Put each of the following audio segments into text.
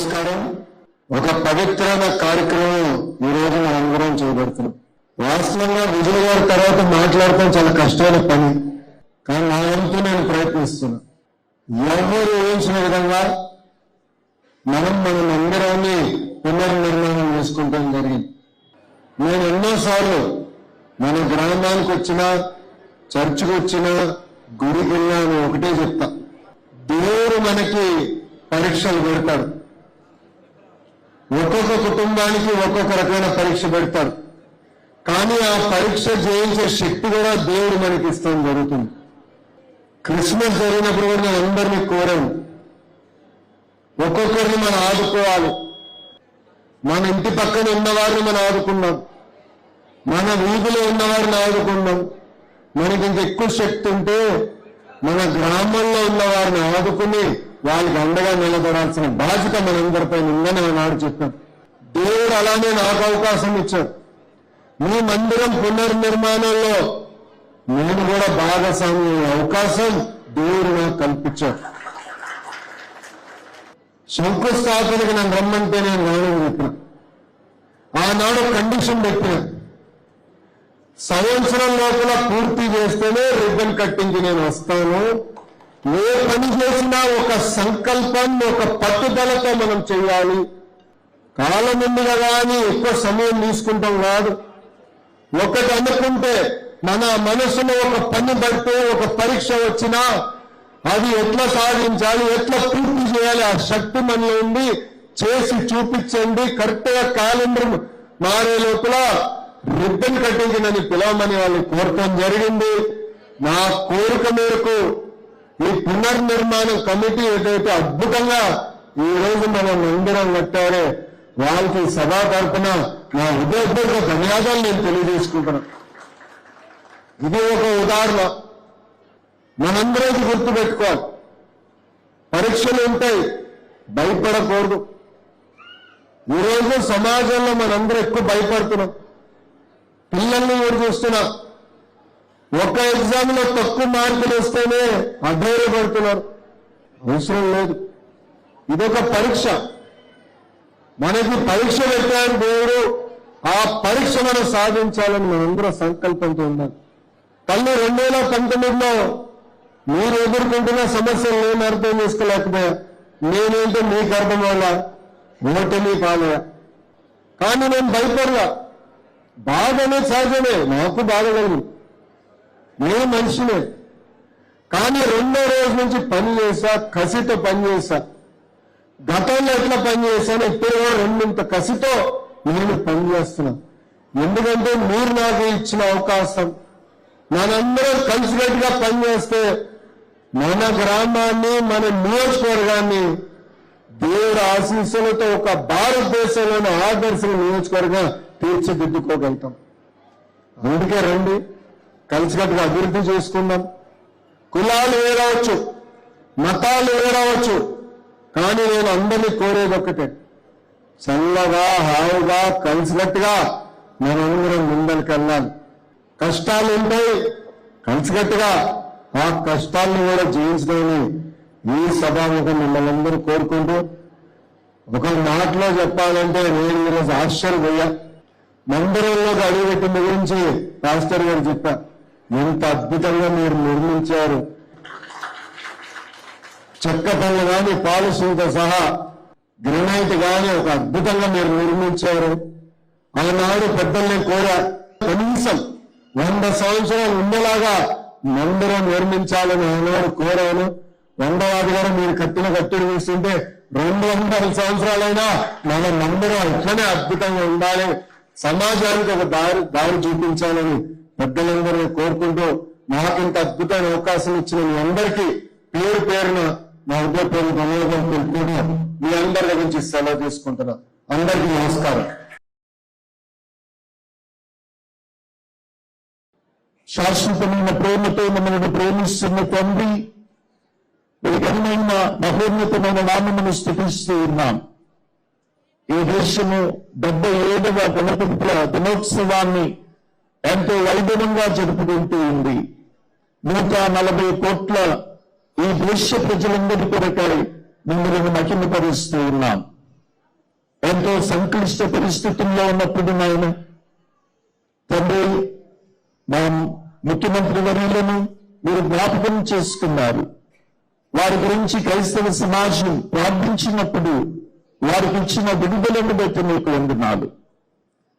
నమస్కారం. ఒక పవిత్రమైన కార్యక్రమం ఈ రోజు మనందరం చేయబడుతున్నాం. వాస్తవంగా విజయ్ గారి తర్వాత మాట్లాడటం చాలా కష్టమైన పని, కానీ నా వంతు నేను ప్రయత్నిస్తున్నా. ఎవరు ఊహించిన విధంగా మనందరాన్ని పునర్నిర్మాణం చేసుకుంటాం జరిగింది. నేను ఎన్నోసార్లు మన గ్రామానికి వచ్చినా, చర్చికి వచ్చినా, గుడికి వెళ్ళినా అని ఒకటే చెప్తా, దేవుడు మనకి పరీక్షలు పెడతాడు. ఒక్కొక్క కుటుంబానికి ఒక్కొక్క రకమైన పరీక్ష పెడతాడు. కానీ ఆ పరీక్ష జయించే శక్తి కూడా దేవుడు మనకి ఇస్తాం జరుగుతుంది. క్రిస్మస్ జరిగినప్పుడు కూడా నేను అందరినీ కోరాను, ఒక్కొక్కరిని మనం ఆదుకోవాలి. మన ఇంటి పక్కన ఉన్నవారిని మనం ఆదుకున్నాం, మన వీధిలో ఉన్నవారిని ఆదుకున్నాం. మనకి ఇంకెక్కువ శక్తి ఉంటే మన గ్రామంలో ఉన్న వారిని ఆదుకుని వాళ్ళకి అండగా నిలబడాల్సిన బాధ్యత మనందరిపైన ఉందని ఆనాడు చెప్పాం. దేవుడు అలానే నాకు అవకాశం ఇచ్చాడు. మీ మందిరం పునర్నిర్మాణంలో నేను కూడా భాగస్వామ్య అవకాశం దేవుడు నాకు కల్పించాడు. శంకుస్థాపనకి నన్ను రమ్మంటే నేను రానని చెప్పిన. ఆనాడు కండిషన్ పెట్టిన, సంవత్సరం లోపల పూర్తి చేస్తేనే రిబ్బన్ కట్టింగ్కి నేను వస్తాను. ఏ పని చేసినా ఒక సంకల్పం, ఒక పట్టుదలతో మనం చేయాలి. కాలం ఉంది కదా అని ఎక్కువ సమయం తీసుకుంటాం కాదు. ఒకటి అనుకుంటే మన మనసులో ఒక పని పడితే, ఒక పరీక్ష వచ్చినా అది ఎట్లా సాధించాలి, ఎట్లా పూర్తి చేయాలి, ఆ శక్తి మనలో ఉండి చేసి చూపించండి. కరెక్ట్ గా క్యాలెండర్ మారే లోపల రిబ్బన్ కట్టింగ్ నన్ను పిలవమని వాళ్ళు కోరటం జరిగింది. నా కోరిక మేరకు ఈ పునర్నిర్మాణం కమిటీ ఏదైతే అద్భుతంగా ఈ రోజు మనం మందిరం కట్టారో వాళ్ళకి సభా తరఫున నా హృదయపూర్వక ధన్యవాదాలు నేను తెలియజేసుకుంటున్నాను. ఇది ఒక ఉదాహరణ. మనందరం గుర్తుపెట్టుకోవాలి, పరీక్షలు ఉంటాయి, భయపడకూడదు. ఈరోజు సమాజంలో మనందరూ ఎక్కువ భయపడుతున్నాం. పిల్లల్ని కూడా చూస్తున్నా, ఒక ఎగ్జామ్ లో తక్కువ మార్కులు వస్తేనే అధైర్యపడుతున్నారు. అవసరం లేదు, ఇదొక పరీక్ష. మనకి పరీక్ష పెట్టారు దేవుడు, ఆ పరీక్ష మనం సాధించాలని మనందరూ సంకల్పంతో ఉండాలి. తల్లి 2019లో మీరు ఎదుర్కొంటున్న సమస్యలు నేను అర్థం చేసుకోలేకపోయా. నేనేంటో మీకు అర్థం అవ్వాలా, ఓటమి కాలయా. కానీ నేను భయపడలా. బాధనే సహజమే, నాకు బాధ కలిగింది, నేను మనిషినే. కానీ రెండో రోజు నుంచి పని చేశా, కసితో పని చేశా. గతంలో ఎట్లా పని చేశాను, ఇప్పుడు రెండింత కసితో నేను పని చేస్తున్నా. ఎందుకంటే మీరు నాకు ఇచ్చిన అవకాశం. మనందరం కలిసికట్టుగా పనిచేస్తే మన గ్రామాన్ని, మన నియోజకవర్గాన్ని దేవుడు ఆశీస్సులతో ఒక భారతదేశంలోని ఆదర్శ నియోజకవర్గం తీర్చిదిద్దుకోగలుగుతాం. అందుకే రండి, కలిసికట్టుగా అభివృద్ధి చేసుకుందాం. కులాలు వేరవచ్చు, మతాలు వేరవచ్చు, కానీ నేను అందరినీ కోరేది ఒక్కటే, చల్లగా హాయిగా కలిసికట్టుగా మనందరం ముందరికి వెళ్ళాలి. కష్టాలు ఉంటాయి, కలిసికట్టుగా ఆ కష్టాలను కూడా జయించడాన్ని ఈ సభాముఖం మిమ్మల్ని అందరూ కోరుకుంటూ, ఒక మాటలో చెప్పాలంటే నేను ఈరోజు ఆశ్చర్యపోయా. మందిరంలోకి అడుగుపెట్టిన గురించి పాస్టర్ గారు చెప్పా, ఎంత అద్భుతంగా మీరు నిర్మించారు. చెక్క పనులు కానీ, పాలిషింగ్తో సహా గ్రనైట్ కానీ ఒక అద్భుతంగా మీరు నిర్మించారు. ఆనాడు పెద్దల్ని కోరా, కనీసం 100 సంవత్సరాలు ఉండేలాగా మందిరం నిర్మించాలని ఆనాడు కోరాను. 100వ గారు మీరు కట్టిన కట్టుడు చూస్తుంటే 200 సంవత్సరాలైనా మన మందిరం ఇట్లనే అద్భుతంగా ఉండాలి, సమాజానికి ఒక దారి చూపించాలని పెద్దలందరినీ కోరుకుంటూ, నాకింత అద్భుతమైన అవకాశం ఇచ్చిన మీ అందరికీ పేరు పేరున నా హృదయపూర్వక ధన్యవాదాలు తెలుపుకుంటూ మీ అందరి గురించి సెలవు తీసుకుంటున్నా. అందరికీ నమస్కారం. శాశ్వతమైన ప్రేమతో మమ్మల్ని ప్రేమిస్తున్న తండ్రి, ఘనమైన మహోన్నతమైన నామమును స్తుతిస్తూ ఉన్నాం. ఈ దేశము 77వ గణతంత్ర దినోత్సవాన్ని ఎంతో వైభవంగా జరుపుకుంటూ ఉంది. 140 కోట్ల ఈ దేశ ప్రజలందరి కొరకై మిమ్మల్ని మహిమపరుస్తూ ఉన్నాం. ఎంతో సంక్లిష్ట పరిస్థితుల్లో ఉన్నప్పుడు నాయన తండ్రి మా ముఖ్యమంత్రి వర్యులను మీరు జ్ఞాపకం చేసుకున్నారు. వారి గురించి క్రైస్తవ సమాజం ప్రార్థించినప్పుడు వారికి ఇచ్చిన విడుదలను బట్టి మీకు వందనాలు.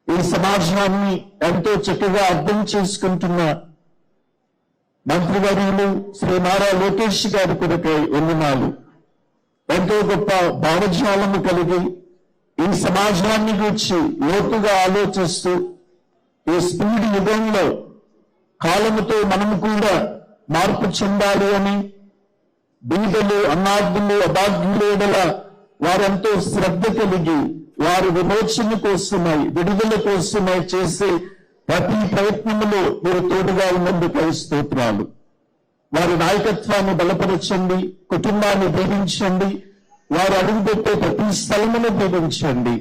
ఈ సమాజాన్ని ఎంతో చక్కగా అర్థం చేసుకుంటున్న మంత్రివర్యులు శ్రీ నారా లోకేష్ గారి కొరకై వందనాలు. ఎంతో గొప్ప భావజాలము కలిగి ఈ సమాజాన్ని గురించి లోతుగా ఆలోచిస్తూ ఈ స్పీడ్ యుగంలో కాలముతో మనము కూడా మార్పు చెందాలి అని బీదలు, అన్నార్థులు, అభాగ్యుల వారెంతో శ్రద్ధ కలిగి వారి విమోచన కోసమై, విడుదల కోసమై చేసే ప్రతి ప్రయత్నములో మీరు తోడుగా ఉన్నందుకు స్తోత్రాలు. వారి నాయకత్వాన్ని బలపరచండి, కుటుంబాన్ని దీవించండి, వారు అడుగుపెట్టే ప్రతి స్థలమును దీవించండి.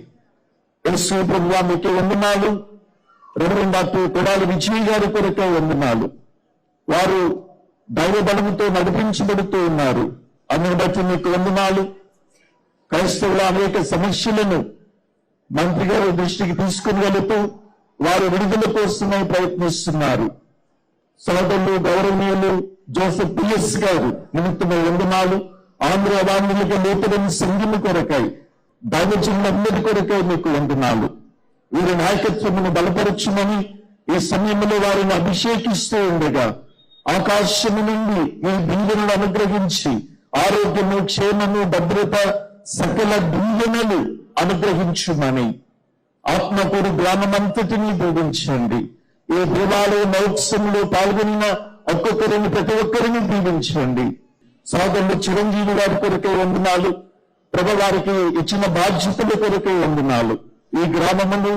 యేసు ప్రభువా మీకే వందనాలు. రెవరెండ్ డాక్టర్ కొడాలి విజయ్ గారి కొరకే వందనాలు. వారు దైవ బలముతో నడిపించబడుతూ ఉన్నారు. అందుని బట్టి మీకు వందనాలు. క్రైస్తవుల అనేక సమస్యలను మంత్రి గారి దృష్టికి తీసుకుని వెళుతూ వారు విడుదల కోసమే ప్రయత్నిస్తున్నారు. సోదరులు గౌరవనీయులు జోసెఫ్ పిఎస్ గారు నిమిత్తమై వందనాలు. ఆంధ్ర వాంధ్రులకి నూతన సంఘము కొరకై, దైవజనులందరి కొరకై మీకు వందనాలు. వీరి నాయకత్వమును బలపరచుమని ఈ సమయంలో వారిని అభిషేకిస్తూ ఉండగా ఆకాశము నుండి ఈ దీవెనలు అనుగ్రహించి ఆరోగ్యము, క్షేమము, భద్రత, సకల దీవెనలు అనుగ్రహించుమని ఆత్మకూరు గ్రామమంతటినీ దీవించండి. ఈ దేవాలయ మహోత్సవంలో పాల్గొన్న ఒక్కొక్కరిని, ప్రతి ఒక్కరిని దీవించండి. సోదరుడు చిరంజీవి గారి కొరకే వందనాలు. ప్రభు వారికి ఇచ్చిన బాధ్యతల కొరకే వందనాలు. ఈ గ్రామమును,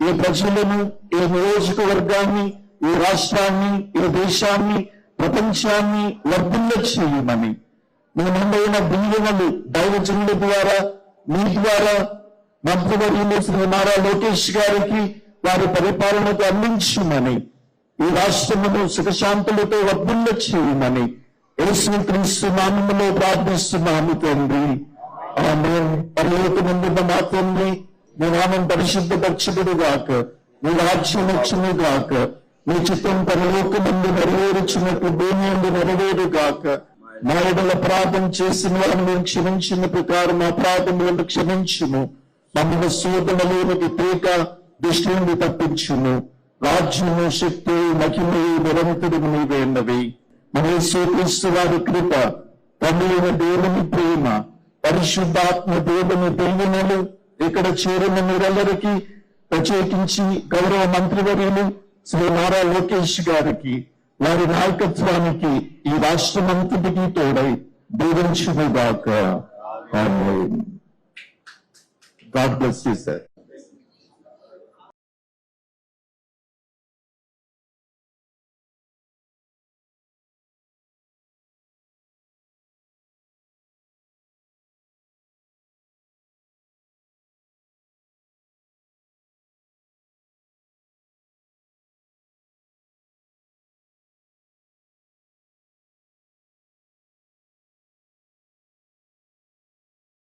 ఈ ప్రజలను, ఈ నియోజకవర్గాన్ని, ఈ రాష్ట్రాన్ని, ఈ దేశాన్ని, ప్రపంచాన్ని వర్ధిల్ల చేయమని మీ ముందైన దీవెనలు దైవజనుల ద్వారా, మీ ద్వారా మంత్రివర్యులు శ్రీ నారా లోకేష్ గారికి వారి పరిపాలనకు అందించమని, ఈ రాష్ట్రమును సుఖశాంతులతో వర్ధిల్ల చేయమని యేసుక్రీస్తు నామములో ప్రార్థిస్తున్నాము తండ్రి. ఆమేన్. పరలోకమందున్న మా తండ్రి, మీ నామం పరిశుద్ధపరచుడు గాక, మీ రాజ్యం వచ్చును గాక, మీ చిత్తం పరలోకమందు నెరవేర్చినట్టు భూమి యందు నెరవేరు గాక. మా ఎడల అపరాధం చేసిన వారిని క్షమించిన ప్రకారం మా అపరాధములను క్షమించుము. మమ్మల్ని శోధనలోనికి తేక దృష్టి నుండి తప్పించుము. రాజ్యము, శక్తి, మహిమయు నిరంతరము నీవేన్నవి. మన యేసుక్రీస్తు వారి కృప, తండ్రి అయిన దేవుని ప్రేమ, పరిశుద్ధాత్మ దేవుని దీవెనలు ఇక్కడ చేరిన మీరందరికీ, ప్రత్యేకించి గౌరవ మంత్రివర్యులు శ్రీ నారా లోకేష్ గారికి, వారి నాయకత్వానికి, ఈ రాష్ట్రమంతటికి తోడై దీవించుగాక. ఆమేన్. God bless you, sir.